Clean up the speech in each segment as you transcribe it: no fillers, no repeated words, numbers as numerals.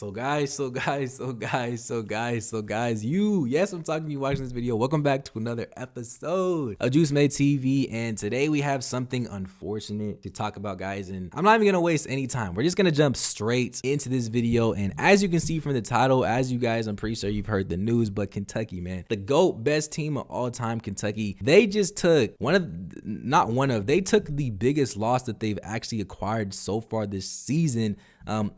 Yes, I'm talking to you watching this video. Welcome back to another episode of Juice Made TV, and today we have something unfortunate to talk about, guys, and I'm not even gonna waste any time. We're just gonna jump straight into this video, and as you can see from the title, as you guys, I'm pretty sure you've heard the news, but Kentucky, man, the GOAT, best team of all time, Kentucky, they just took they took the biggest loss that they've actually acquired so far this season,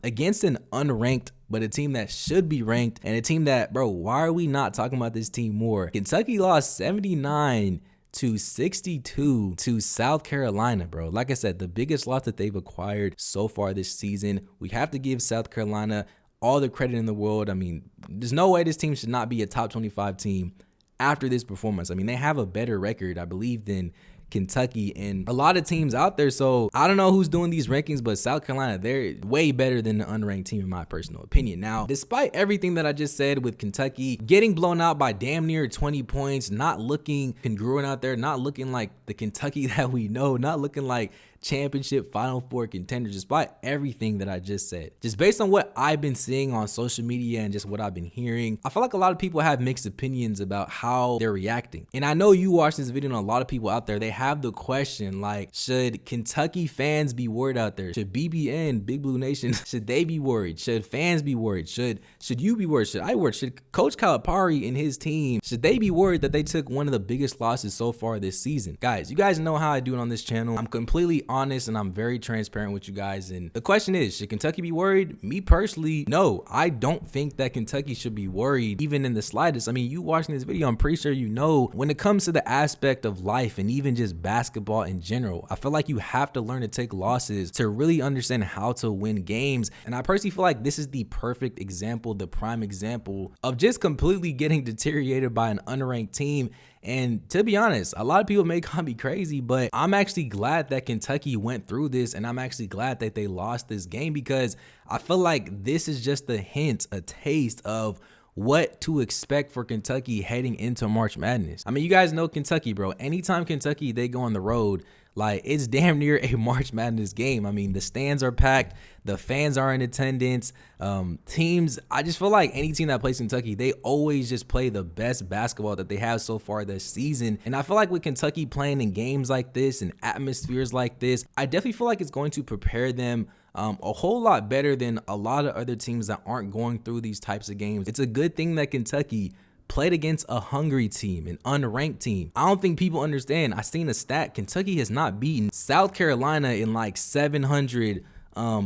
against an unranked but a team that should be ranked, and a team that, bro, why are we not talking about this team more? Kentucky lost 79-62 to South Carolina, bro. Like I said, the biggest loss that they've acquired so far this season. We have to give South Carolina all the credit in the world. I mean, there's no way this team should not be a top 25 team after this performance. I mean, they have a better record, I believe, than Kentucky and a lot of teams out there. So I don't know who's doing these rankings, but South Carolina, they're way better than the unranked team in my personal opinion. Now, despite everything that I just said with Kentucky getting blown out by damn near 20 points, not looking congruent out there, not looking like the Kentucky that we know, not looking like championship Final Four contenders, despite everything that I just said, just based on what I've been seeing on social media and just what I've been hearing, I feel like a lot of people have mixed opinions about how they're reacting. And I know you watch this video and a lot of people out there, they have the question, like, should Kentucky fans be worried out there? Should BBN, Big Blue Nation, should they be worried? Should fans be worried? Should you be worried? Should I worry? Should Coach Calipari and his team, should they be worried that they took one of the biggest losses so far this season? Guys, you guys know how I do it on this channel. I'm completely honest and I'm very transparent with you guys, and the question is, should Kentucky be worried? Me personally, no, I don't think that Kentucky should be worried even in the slightest. I mean, you watching this video, I'm pretty sure you know, when it comes to the aspect of life and even just basketball in general, I feel like you have to learn to take losses to really understand how to win games. And I personally feel like this is the perfect example, the prime example of just completely getting deteriorated by an unranked team. And to be honest, a lot of people may call me crazy, but I'm actually glad that Kentucky went through this, and I'm actually glad that they lost this game, because I feel like this is just a hint, a taste of what to expect for Kentucky heading into March Madness. I mean, you guys know Kentucky, bro. Anytime Kentucky, they go on the road, like, it's damn near a March Madness game. I mean, the stands are packed, the fans are in attendance. Teams, I just feel like any team that plays Kentucky, they always just play the best basketball that they have so far this season. And I feel like with Kentucky playing in games like this and atmospheres like this, I definitely feel like it's going to prepare them a whole lot better than a lot of other teams that aren't going through these types of games. It's a good thing that Kentucky played against a hungry team, an unranked team. I don't think people understand. I seen a stat. Kentucky has not beaten South Carolina in like 700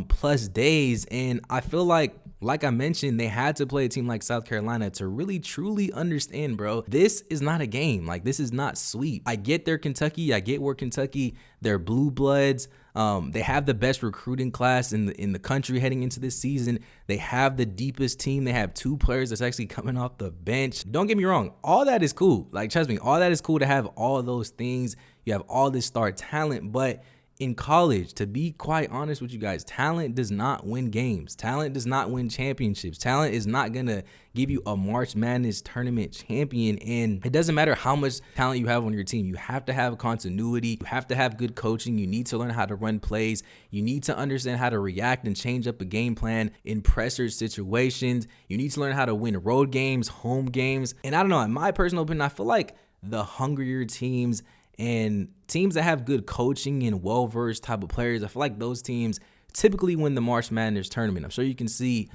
plus days. And I feel like I mentioned, they had to play a team like South Carolina to really truly understand, bro, this is not a game. Like, this is not sweet. I get they're Kentucky. I get we're Kentucky. They're blue bloods. They have the best recruiting class in the country heading into this season. They have the deepest team. They have two players that's actually coming off the bench. Don't get me wrong. All that is cool. Like, trust me, all that is cool to have all of those things. You have all this star talent, but in college, to be quite honest with you guys, talent does not win games. Talent does not win championships. Talent is not going to give you a March Madness tournament champion. And it doesn't matter how much talent you have on your team. You have to have continuity. You have to have good coaching. You need to learn how to run plays. You need to understand how to react and change up a game plan in pressure situations. You need to learn how to win road games, home games. And I don't know, in my personal opinion, I feel like the hungrier teams and teams that have good coaching and well-versed type of players, I feel like those teams typically win the March Madness tournament. I'm sure you can see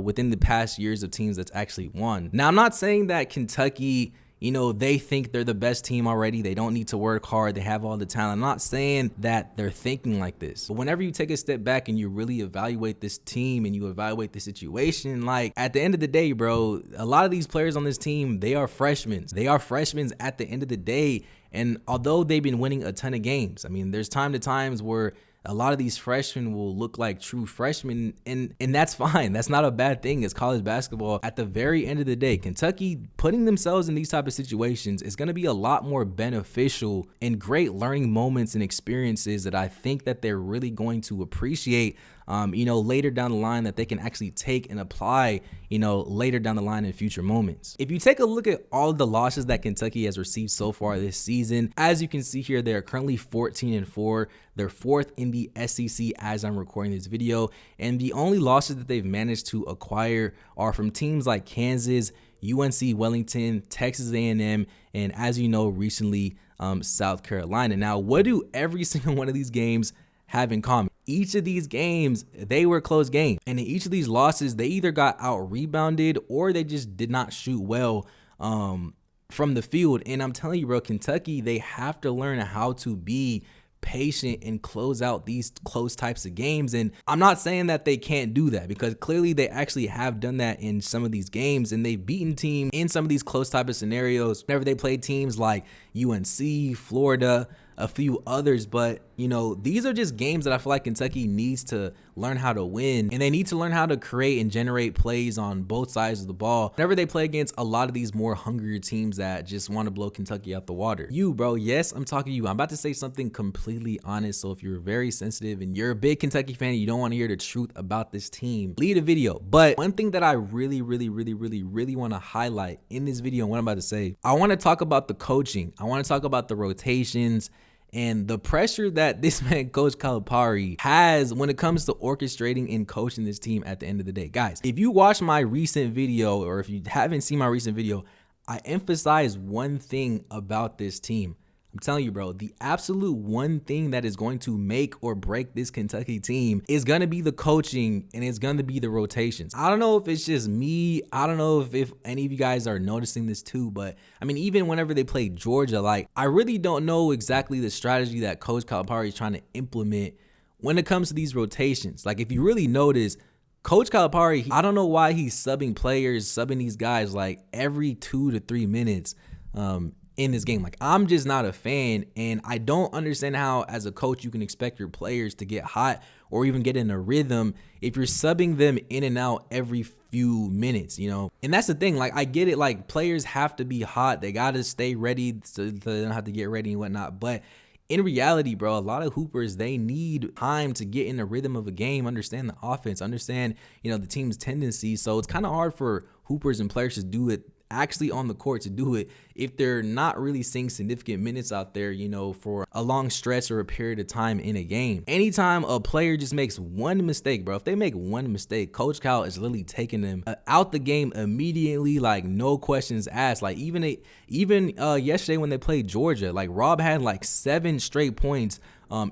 within the past years of teams that's actually won. Now, I'm not saying that Kentucky, you know, they think they're the best team already. They don't need to work hard. They have all the talent. I'm not saying that they're thinking like this. But whenever you take a step back and you really evaluate this team and you evaluate the situation, like, at the end of the day, bro, a lot of these players on this team, they are freshmen. They are freshmen at the end of the day. And although they've been winning a ton of games, I mean, there's times where a lot of these freshmen will look like true freshmen, and that's fine. That's not a bad thing. It's college basketball. At the very end of the day, Kentucky putting themselves in these type of situations is going to be a lot more beneficial and great learning moments and experiences that I think that they're really going to appreciate, you know, later down the line, that they can actually take and apply, you know, later down the line in future moments. If you take a look at all the losses that Kentucky has received so far this season, as you can see here, they are currently 14-4. They're 4th in the SEC as I'm recording this video. And the only losses that they've managed to acquire are from teams like Kansas, UNC Wellington, Texas A&M, and as you know, recently, South Carolina. Now, what do every single one of these games have in common? Each of these games, they were close games. And in each of these losses, they either got out-rebounded or they just did not shoot well from the field. And I'm telling you, bro, Kentucky, they have to learn how to be patient and close out these close types of games. And I'm not saying that they can't do that, because clearly they actually have done that in some of these games, and they've beaten teams in some of these close type of scenarios whenever they play teams like UNC, Florida, a few others. But you know, these are just games that I feel like Kentucky needs to learn how to win, and they need to learn how to create and generate plays on both sides of the ball whenever they play against a lot of these more hungrier teams that just want to blow Kentucky out the water. You, bro, yes, I'm talking to you. I'm about to say something completely honest, so if you're very sensitive and you're a big Kentucky fan and you don't want to hear the truth about this team, leave the video. But one thing that I really want to highlight in this video and what I'm about to say, I want to talk about the coaching. I want to talk about the rotations and the pressure that this man, Coach Calipari, has when it comes to orchestrating and coaching this team at the end of the day. Guys, if you watch my recent video, or if you haven't seen my recent video, I emphasize one thing about this team. I'm telling you, bro, the absolute one thing that is going to make or break this Kentucky team is going to be the coaching, and it's going to be the rotations. I don't know if it's just me. I don't know if any of you guys are noticing this too, but I mean, even whenever they play Georgia, like, I really don't know exactly the strategy that Coach Calipari is trying to implement when it comes to these rotations. Like, if you really notice, Coach Calipari, I don't know why he's subbing these guys like every 2 to 3 minutes in this game. Like, I'm just not a fan, and I don't understand how as a coach you can expect your players to get hot or even get in a rhythm if you're subbing them in and out every few minutes, you know? And that's the thing, like, I get it, like, players have to be hot, they gotta stay ready so they don't have to get ready and whatnot, but in reality, bro, a lot of hoopers, they need time to get in the rhythm of a game, understand the offense, understand, you know, the team's tendencies. So it's kind of hard for hoopers and players to do it actually on the court, to do it if they're not really seeing significant minutes out there, you know, for a long stretch or a period of time in a game. Anytime a player just makes one mistake, bro, if they make one mistake, Coach Cal is literally taking them out the game immediately, like no questions asked. Like even yesterday when they played Georgia, like Rob had like 7 straight points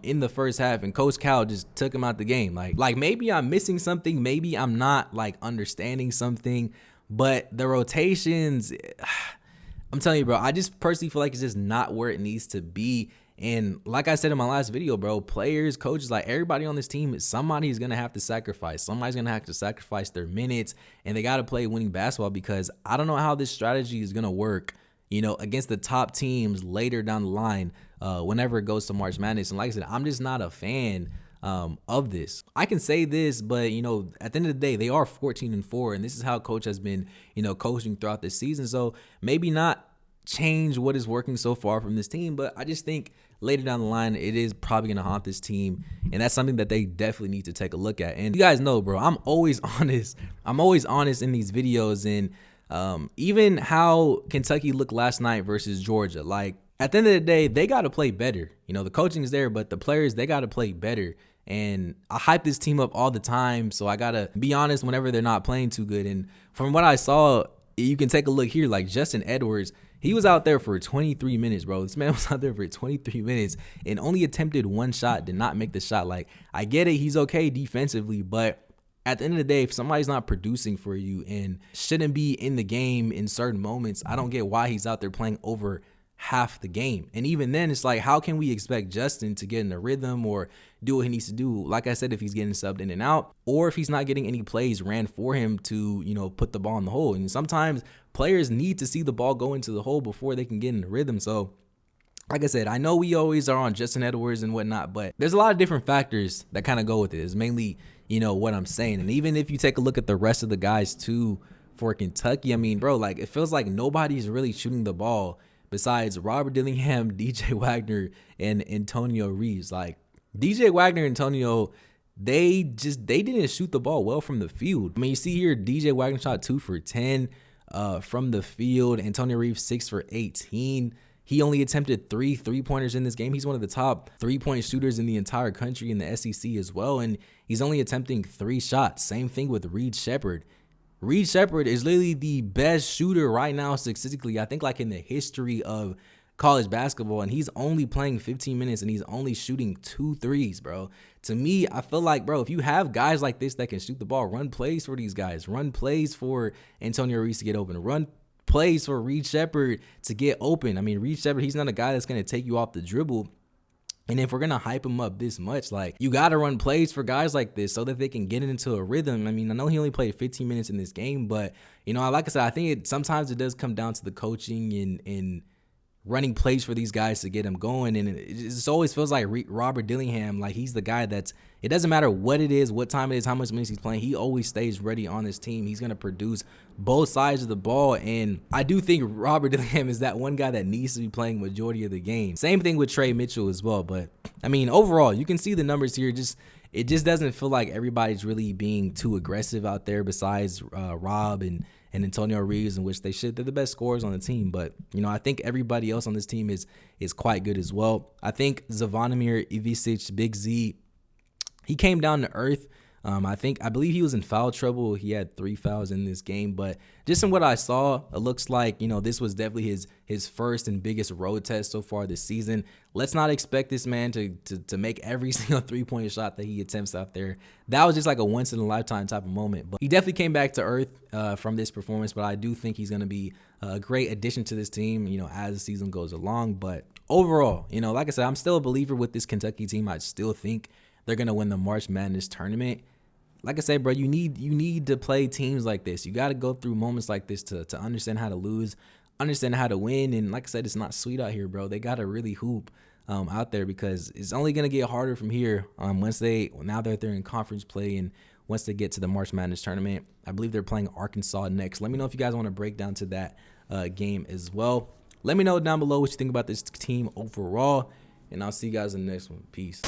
in the first half, and Coach Cal just took him out the game. Like maybe I'm missing something, maybe I'm not like understanding something, but the rotations, I'm telling you, bro, I just personally feel like it's just not where it needs to be. And like I said in my last video, bro, players, coaches, like everybody on this team, somebody's going to have to sacrifice. Somebody's going to have to sacrifice their minutes, and they got to play winning basketball, because I don't know how this strategy is going to work, you know, against the top teams later down the line whenever it goes to March Madness. And like I said, I'm just not a fan of this. I can say this, but you know, at the end of the day, they are 14-4, and this is how coach has been, you know, coaching throughout this season. So maybe not change what is working so far from this team, but I just think later down the line, it is probably going to haunt this team, and that's something that they definitely need to take a look at. And you guys know, bro, I'm always honest. I'm always honest in these videos, and even how Kentucky looked last night versus Georgia, like at the end of the day, they got to play better. You know, the coaching is there, but the players, they got to play better. And I hype this team up all the time, so I gotta be honest whenever they're not playing too good. And from what I saw, you can take a look here, like Justin Edwards, he was out there for 23 minutes, bro. This man was out there for 23 minutes and only attempted 1 shot, did not make the shot. Like, I get it, he's okay defensively, but at the end of the day, if somebody's not producing for you and shouldn't be in the game in certain moments, I don't get why he's out there playing over half the game. And even then, it's like, how can we expect Justin to get in the rhythm or do what he needs to do? Like I said, if he's getting subbed in and out, or if he's not getting any plays ran for him to, you know, put the ball in the hole. And sometimes players need to see the ball go into the hole before they can get in the rhythm. So like I said, I know we always are on Justin Edwards and whatnot, but there's a lot of different factors that kind of go with it. It's mainly, you know, what I'm saying. And even if you take a look at the rest of the guys too for Kentucky, I mean, bro, like it feels like nobody's really shooting the ball besides Robert Dillingham, DJ Wagner, and Antonio Reeves. Like DJ Wagner and Antonio, they didn't shoot the ball well from the field. I mean, you see here, DJ Wagner shot 2 for 10 from the field. Antonio Reeves 6 for 18. He only attempted 3 3-pointers in this game. He's one of the top 3-point shooters in the entire country in the SEC as well, and he's only attempting 3 shots. Same thing with Reed Sheppard. Reed Sheppard is literally the best shooter right now statistically, I think, like in the history of college basketball, and he's only playing 15 minutes and he's only shooting 2 threes, bro. To me, I feel like, bro, if you have guys like this that can shoot the ball, run plays for these guys. Run plays for Antonio Reese to get open. Run plays for Reed Sheppard to get open. I mean, Reed Sheppard, he's not a guy that's going to take you off the dribble. And if we're going to hype him up this much, like, you got to run plays for guys like this so that they can get into a rhythm. I mean, I know he only played 15 minutes in this game, but, you know, like I said, I think sometimes it does come down to the coaching and running plays for these guys to get them going. And it just always feels like Robert Dillingham, like he's the guy that's, it doesn't matter what it is, what time it is, how much minutes he's playing, he always stays ready on this team. He's going to produce both sides of the ball. And I do think Robert Dillingham is that one guy that needs to be playing majority of the game. Same thing with Trey Mitchell as well. But I mean, overall, you can see the numbers here. It just doesn't feel like everybody's really being too aggressive out there besides Rob and Antonio Reeves, in which they should. They're the best scorers on the team. But, you know, I think everybody else on this team is quite good as well. I think Zvonimir Ivisic, Big Z, he came down to earth. I believe he was in foul trouble. He had 3 fouls in this game, but just in what I saw, it looks like, you know, this was definitely his first and biggest road test so far this season. Let's not expect this man to make every single 3-point shot that he attempts out there. That was just like a once in a lifetime type of moment, but he definitely came back to earth from this performance. But I do think he's going to be a great addition to this team, you know, as the season goes along. But overall, you know, like I said, I'm still a believer with this Kentucky team. I still think they're going to win the March Madness tournament. Like I said, bro, you need to play teams like this. You got to go through moments like this to understand how to lose, understand how to win. And like I said, it's not sweet out here, bro. They got to really hoop out there, because it's only going to get harder from here now that they're in conference play, and once they get to the March Madness tournament. I believe they're playing Arkansas next. Let me know if you guys want to break down to that game as well. Let me know down below what you think about this team overall, and I'll see you guys in the next one. Peace.